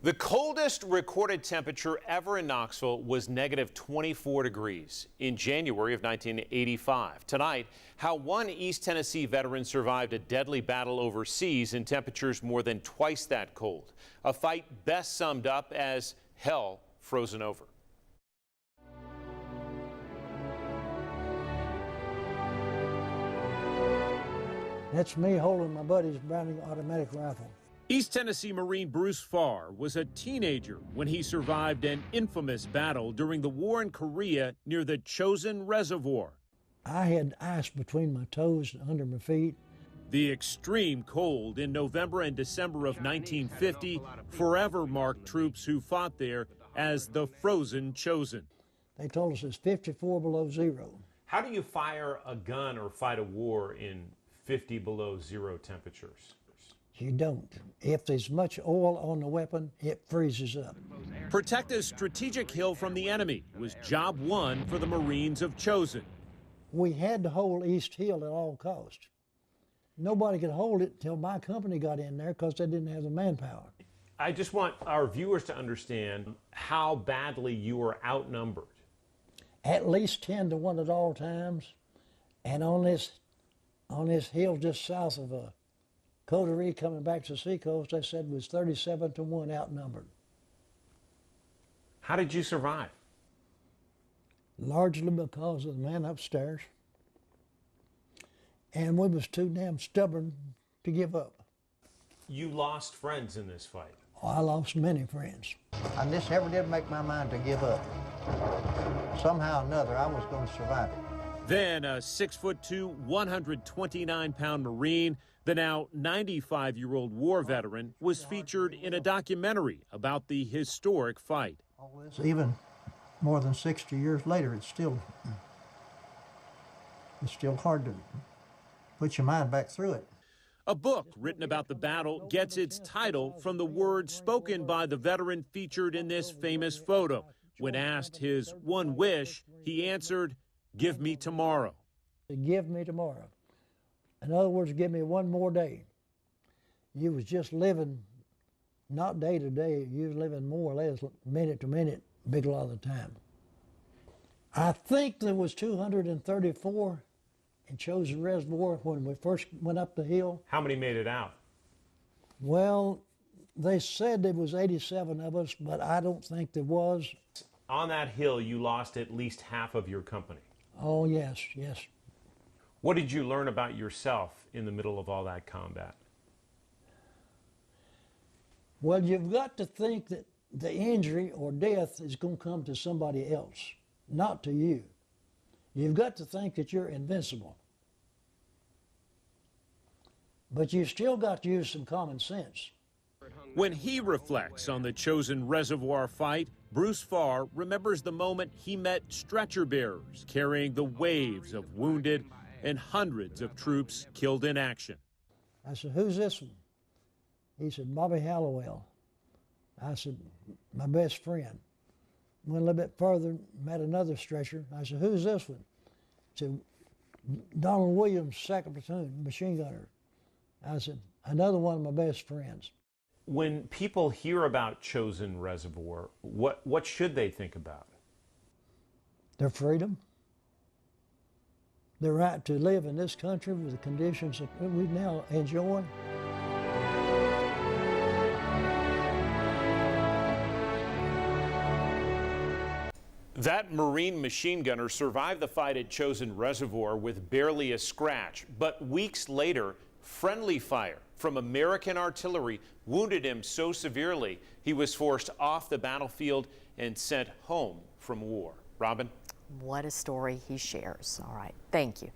The coldest recorded temperature ever in Knoxville was negative 24 degrees in January of 1985. Tonight, how one East Tennessee veteran survived a deadly battle overseas in temperatures more than twice that cold. A fight best summed up as hell frozen over. That's me holding my buddy's Browning automatic rifle. East Tennessee Marine Bruce Farr was a teenager when he survived an infamous battle during the war in Korea near the Chosin Reservoir. I had ice between my toes and under my feet. The extreme cold in November and December of 1950 forever marked troops who fought there as the frozen Chosin. They told us it's 54 below zero. How do you fire a gun or fight a war in 50 below zero temperatures? You don't. If there's much oil on the weapon, it freezes up. Protect a strategic hill from the enemy was job one for the Marines of Chosin. We had to hold East Hill at all costs. Nobody could hold it till my company got in there because they didn't have the manpower. I just want our viewers to understand how badly you were outnumbered. At least 10 to 1 at all times. And on this hill just south of Coterie coming back to the seacoast, they said was 37 to 1 outnumbered. How did you survive? Largely because of the man upstairs. And we was too damn stubborn to give up. You lost friends in this fight. Oh, I lost many friends. I just never did make my mind to give up. Somehow or another, I was going to survive it. Then a 6'2", 129-pound Marine, the now 95-year-old war veteran, was featured in a documentary about the historic fight. Even more than 60 years later, it's still hard to put your mind back through it. A book written about the battle gets its title from the words spoken by the veteran featured in this famous photo. When asked his one wish, he answered, "Give me tomorrow." Give me tomorrow. In other words, give me one more day. You was just living, not day to day, you was living more or less minute to minute, big lot of the time. I think there was 234 in Chosin Reservoir when we first went up the hill. How many made it out? Well, they said there was 87 of us, but I don't think there was. On that hill, you lost at least half of your company. Oh, yes, yes. What did you learn about yourself in the middle of all that combat? Well, you've got to think that the injury or death is going to come to somebody else, not to you. You've got to think that you're invincible. But you've still got to use some common sense. When he reflects on the Chosin Reservoir fight, Bruce Farr remembers the moment he met stretcher bearers carrying the waves of wounded and hundreds of troops killed in action. I said, "Who's this one?" He said, "Bobby Hallowell." I said, "My best friend." Went a little bit further, met another stretcher. I said, "Who's this one?" He said, "Donald Williams, 2nd Platoon, machine gunner." I said, "Another one of my best friends." When people hear about Chosin Reservoir, what should they think about? Their freedom, their right to live in this country with the conditions that we now enjoy. That Marine machine gunner survived the fight at Chosin Reservoir with barely a scratch, but weeks later, friendly fire from American artillery wounded him so severely he was forced off the battlefield and sent home from war. Robin? What a story he shares. All right, thank you.